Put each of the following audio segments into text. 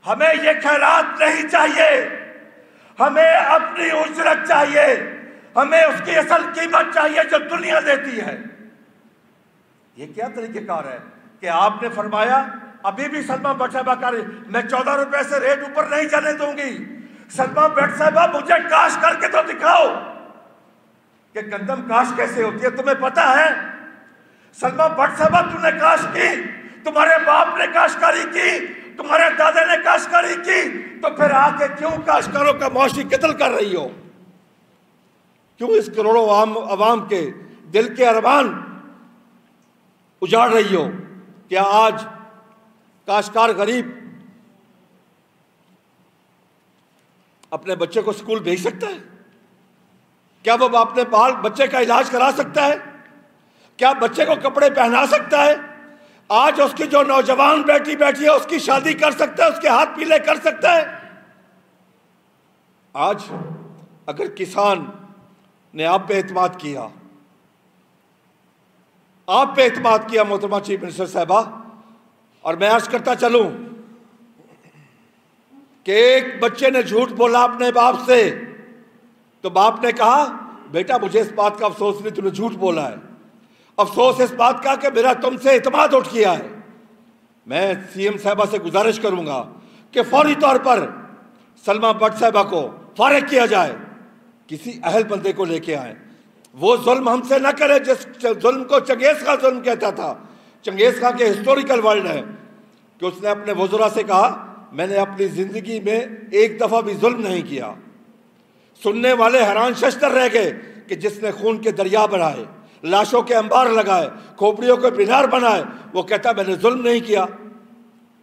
हमें ये खैरात नहीं चाहिए, हमें अपनी उजरत चाहिए, हमें उसकी असल कीमत चाहिए जो दुनिया देती है। ये क्या तरीकेकार है कि आपने फरमाया अभी भी सलमा भट्ट साहबा का मैं 14 रुपए से रेट ऊपर नहीं जाने दूंगी। सलमा भट्ट साहबा मुझे काश करके तो दिखाओ कि गंदम काश कैसे होती है। तुम्हें पता है सलमा भट्ट साहबा, तुमने काश की, तुम्हारे बाप ने काशकारी की, तुम्हारे दादा ने काशकारी की, तो फिर आके क्यों काशकारों का मौशी कत्ल कर रही हो? क्यों इस करोड़ों अवाम के दिल के अरमान उजाड़ रही हो? क्या आज काशकार गरीब अपने बच्चे को स्कूल भेज सकता है? क्या वो अपने बाल बच्चे का इलाज करा सकता है? क्या बच्चे को कपड़े पहना सकता है? आज उसकी जो नौजवान बेटी बैठी है उसकी शादी कर सकता है, उसके हाथ पीले कर सकता है? आज अगर किसान ने आप पे एतमाद किया, आप पे एतमाद किया मोहतरमा चीफ मिनिस्टर साहबा, और मैं अर्ज करता चलूं कि एक बच्चे ने झूठ बोला अपने बाप से, तो बाप ने कहा बेटा मुझे इस बात का अफसोस नहीं तूने झूठ बोला है, अफसोस इस बात का कि मेरा तुमसे एतमाद उठ गया है। मैं सीएम साहबा से गुजारिश करूंगा कि फौरी तौर पर सलमा भट्ट साहबा को फारिग किया जाए, किसी अहल बंदे को लेके आए, वो जुल्म हमसे न करे जिस जुल्म को चंगेज खां जुल्म कहता था। चंगेज खां के हिस्टोरिकल वर्ड है कि उसने अपने वज़रा से कहा मैंने अपनी जिंदगी में एक दफा भी जुल्म नहीं किया। सुनने वाले हैरान शश्तर रह गए कि जिसने खून के दरिया बनाए, लाशों के अंबार लगाए, खोपड़ियों के मीनार बनाए, वो कहता मैंने जुल्म नहीं किया।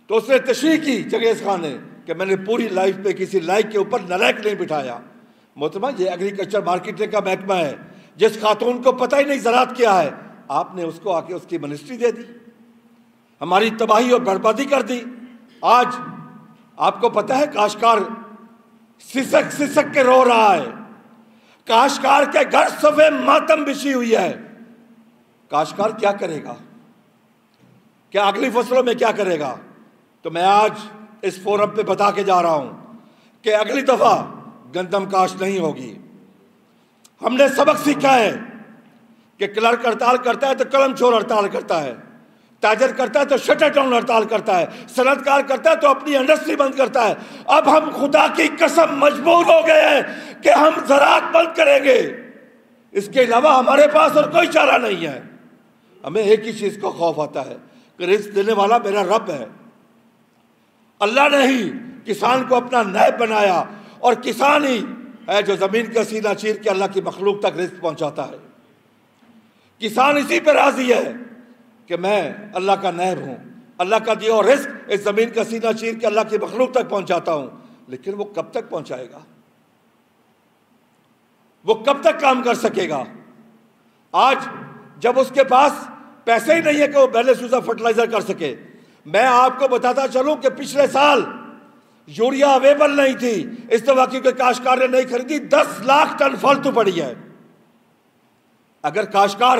तो उसने तशरीह की चंगेज खां ने कि मैंने पूरी लाइफ पे किसी लाइक के ऊपर नलायक नहीं बिठाया। मोहतरमा ये एग्रीकल्चर मार्केटिंग का महकमा है, जिस खातून को पता ही नहीं ज़राअत क्या है, आपने उसको आके उसकी मिनिस्ट्री दे दी, हमारी तबाही और बर्बादी कर दी। आज आपको पता है काशकार सिसक सिसक के रो रहा है, काशकार के घर सफे मातम बिछी हुई है। काशकार क्या करेगा? क्या अगली फसलों में क्या करेगा? तो मैं आज इस फोरम पे बता के जा रहा हूं कि अगली दफा गंदम काश नहीं होगी। हमने सबक सीखा है कि क्लर्क हड़ताल करता है तो कलम छोड़ हड़ताल करता है, ताजर करता है तो शटर डाउन हड़ताल करता है, सनतकार करता है तो अपनी इंडस्ट्री बंद करता है। अब हम खुदा की कसम मजबूर हो गए हैं कि हम ज़राअत बंद करेंगे, इसके अलावा हमारे पास और कोई चारा नहीं है। हमें एक ही चीज़ का खौफ आता है कि रिज़्क़ देने वाला मेरा रब है। अल्लाह ने ही किसान को अपना नायब बनाया और किसान ही है जो ज़मीन का सीना चीर के अल्लाह की मखलूक तक रिज़्क़ पहुँचाता है। किसान इसी पर राज़ी है कि मैं अल्लाह का नायब हूँ, अल्लाह का दिया और रिज़्क़ इस ज़मीन का सीना चीर के अल्लाह की मखलूक तक पहुँचाता हूँ। लेकिन वो कब तक पहुँचाएगा? वो कब तक काम कर सकेगा? आज जब उसके पास पैसे ही नहीं है कि वो बेलेसूजा फर्टिलाइजर कर सके। मैं आपको बताता चलूं कि पिछले साल यूरिया अवेलेबल नहीं थी, इस दफा की काश्तकार ने नहीं खरीदी, 10 लाख टन फालतू पड़ी है। अगर काश्तकार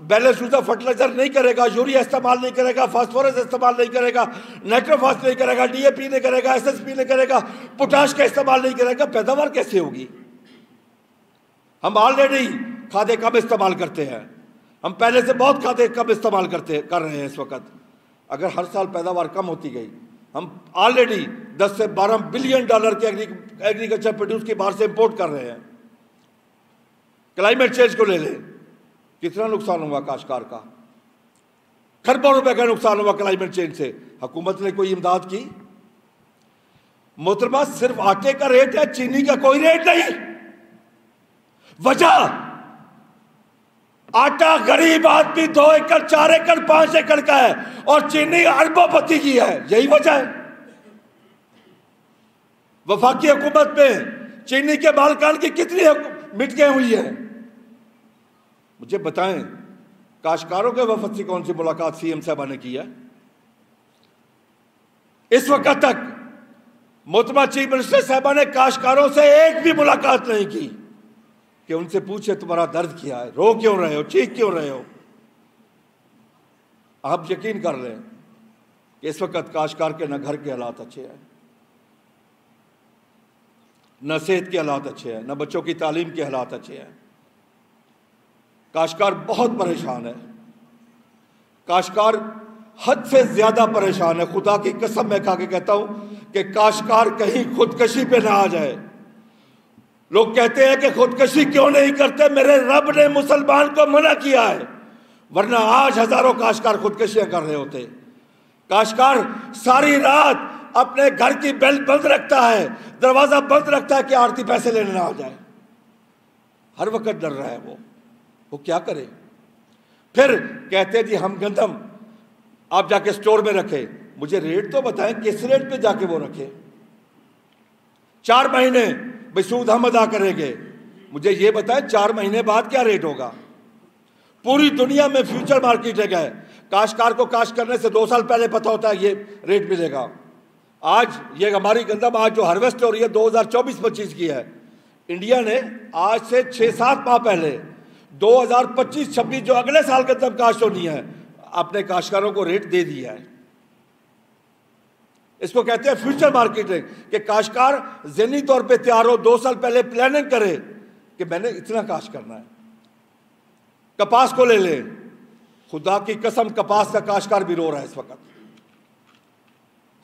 बेलेसूजा फर्टिलाइजर नहीं करेगा, यूरिया इस्तेमाल नहीं करेगा, फास्फोरस इस्तेमाल नहीं करेगा, नाइट्रोफॉस नहीं करेगा, डीएपी नहीं करेगा, एसएसपी नहीं करेगा, पोटाश का इस्तेमाल नहीं करेगा, पैदावार कैसे होगी? हम ऑलरेडी खादे कम इस्तेमाल करते हैं, हम पहले से बहुत खादे कम इस्तेमाल कर रहे हैं इस वक्त। अगर हर साल पैदावार कम होती गई, हम ऑलरेडी 10 से 12 बिलियन डॉलर के एग्रीकल्चर प्रोड्यूस की बाहर से इंपोर्ट कर रहे हैं। क्लाइमेट चेंज को ले लें, कितना नुकसान हुआ काश्तकार का? खरबों रुपए का नुकसान हुआ क्लाइमेट चेंज से। हुकूमत ने कोई इमदाद की? मोहतरमा सिर्फ आटे का रेट है, चीनी का कोई रेट नहीं। वजह आटा गरीब आदमी 2 एकड़ 4 एकड़ 5 एकड़ का है और चीनी अरबोपति की है, यही वजह है। वफाकी हुकूमत में चीनी के मालिकान की कितनी मिटके हुई है? मुझे बताएं, काश्तकारों के वफद से कौन सी मुलाकात सीएम साहबा ने की है? इस वक्त तक मोहतरमा चीफ मिनिस्टर साहबा ने काश्तकारों से एक भी मुलाकात नहीं की कि उनसे पूछे तुम्हारा दर्द क्या है, रो क्यों रहे हो, चीख क्यों रहे हो। आप यकीन कर लें कि इस वक्त काश्तकार के न घर के हालात अच्छे हैं, न सेहत के हालात अच्छे हैं, न बच्चों की तालीम के हालात अच्छे हैं। काश्तकार बहुत परेशान है, काश्तकार हद से ज्यादा परेशान है। खुदा की कसम मैं खा के कहता हूं कि काश्तकार कहीं खुदकशी पे ना आ जाए। लोग कहते हैं कि खुदकशी क्यों नहीं करते, मेरे रब ने मुसलमान को मना किया है, वरना आज हजारों काश्तकार खुदकशियां कर रहे होते। काश्तकार सारी रात अपने घर की बेल बंद रखता है, दरवाजा बंद रखता है कि आरती पैसे लेने ना आ जाए। हर वक्त डर रहा है वो क्या करे। फिर कहते जी हम गंदम आप जाके स्टोर में रखे। मुझे रेट तो बताएं, किस रेट पे जाके वो रखे। 4 महीने भाई सूद हम अदा करेंगे, मुझे ये बताएं 4 महीने बाद क्या रेट होगा। पूरी दुनिया में फ्यूचर मार्केट है, काश्तकार को काश्त करने से 2 साल पहले पता होता है ये रेट मिलेगा। आज ये हमारी गंदम आज जो हार्वेस्ट हो रही है 2024-25 की है, इंडिया ने आज से 6-7 माह पहले 2025-26 जो अगले साल गंदम काश्त होनी है, अपने काश्तकारों को रेट दे दिया है। इसको कहते हैं फ्यूचर मार्केटिंग, कि काश्तकार ज़हनी तौर पे तैयार हो, 2 साल पहले प्लानिंग करे कि मैंने इतना काश्त करना है। कपास को ले ले, खुदा की कसम कपास का काश्तकार भी रो रहा है इस वक्त।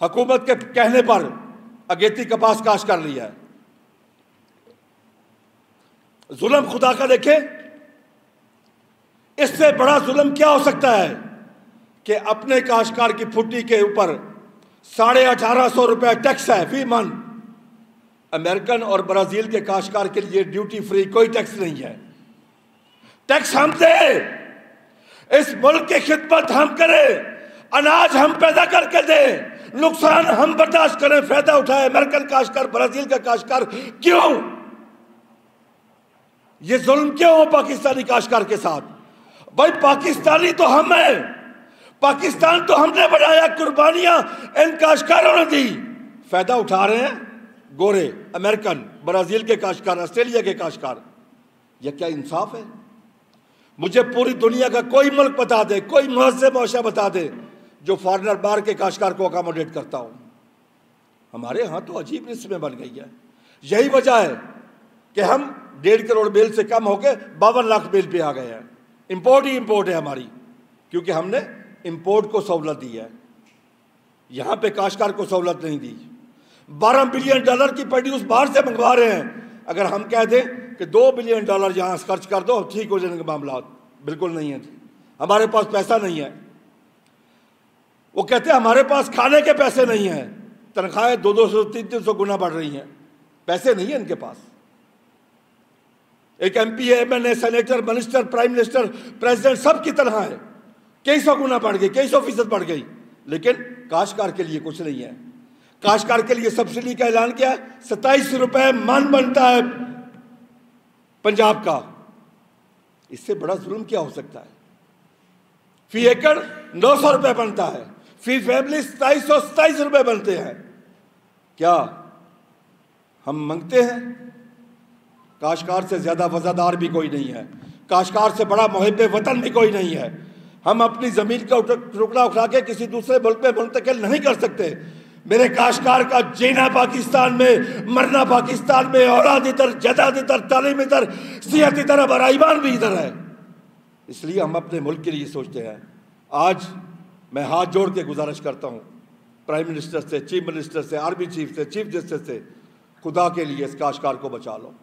हुकूमत के कहने पर अगेती कपास काश्त कर लिया है। जुल्म खुदा का देखे, इससे बड़ा जुल्म क्या हो सकता है कि अपने काश्तकार की फुट्टी के ऊपर 1850 रुपए टैक्स है फी मन। अमेरिकन और ब्राजील के काश्तकार के लिए ड्यूटी फ्री कोई टैक्स नहीं है। टैक्स हम दे, इस मुल्क की खिदमत हम करें, अनाज हम पैदा करके दें, नुकसान हम बर्दाश्त करें, फायदा उठाए अमेरिकन काश्तकार, ब्राजील का काश्तकार। क्यों ये जुल्म क्यों हो पाकिस्तानी काश्तकार के साथ? भाई पाकिस्तानी तो हम हैं, पाकिस्तान तो हमने बनाया, कुर्बानियां इन काश्तकारों ने दी, फायदा उठा रहे हैं गोरे अमेरिकन, ब्राजील के काश्तकार, ऑस्ट्रेलिया के काश्तकार। यह क्या इंसाफ है? मुझे पूरी दुनिया का कोई मुल्क बता दे, कोई मुहज़्ज़ब मुआशरा बता दे जो फॉरेनर बार के काश्तकार को अकोमोडेट करता हो। हमारे यहाँ तो अजीब रिस्में बन गई है। यही वजह है कि हम 1.5 करोड़ बिल से कम होकर 52 लाख बिल पे आ गए हैं। इंपोर्ट ही इंपोर्ट है हमारी, क्योंकि हमने इंपोर्ट को सहूलत दी है, यहाँ पे काश्तकार को सहूलत नहीं दी। $12 बिलियन की प्रोड्यूस बाहर से मंगवा रहे हैं। अगर हम कह दें कि $2 बिलियन यहाँ खर्च कर दो, ठीक हो जाएंगे मामला, बिल्कुल नहीं है, हमारे पास पैसा नहीं है। वो कहते हैं हमारे पास खाने के पैसे नहीं हैं, तनख्वाहें 200, 300 गुना बढ़ रही हैं, पैसे नहीं है इनके पास। एक MP, MNA, senator, minister, prime minister, president, सब की तनख्वाह है कई सौ गुना बढ़ गई, कई 100% बढ़ गई, लेकिन काश्तकार के लिए कुछ नहीं है। काश्तकार के लिए सब्सिडी का ऐलान किया है, 27 रुपए मन बनता है पंजाब का। इससे बड़ा जुल्म क्या हो सकता है? फी एकड़ 900 रुपए बनता है, फी फैमिली 2727 रुपए बनते हैं। क्या हम मांगते हैं? काश्तकार से ज्यादा वफादार भी कोई नहीं है, काश्तकार से बड़ा मुहिब्बे वतन भी कोई नहीं है। हम अपनी जमीन का टुकड़ा उठा के किसी दूसरे मुल्क में मुंतकिल नहीं कर सकते। मेरे काश्तकार का जीना पाकिस्तान में, मरना पाकिस्तान में, औलाद इधर, जदाद इधर, तालीम इधर, सेहत इधर, हमारा ईमान भी इधर है। इसलिए हम अपने मुल्क के लिए सोचते हैं। आज मैं हाथ जोड़ के गुजारिश करता हूँ प्राइम मिनिस्टर से, चीफ मिनिस्टर से, आर्मी चीफ से, चीफ जस्टिस से, खुदा के लिए इस काश्तकार को बचा लो।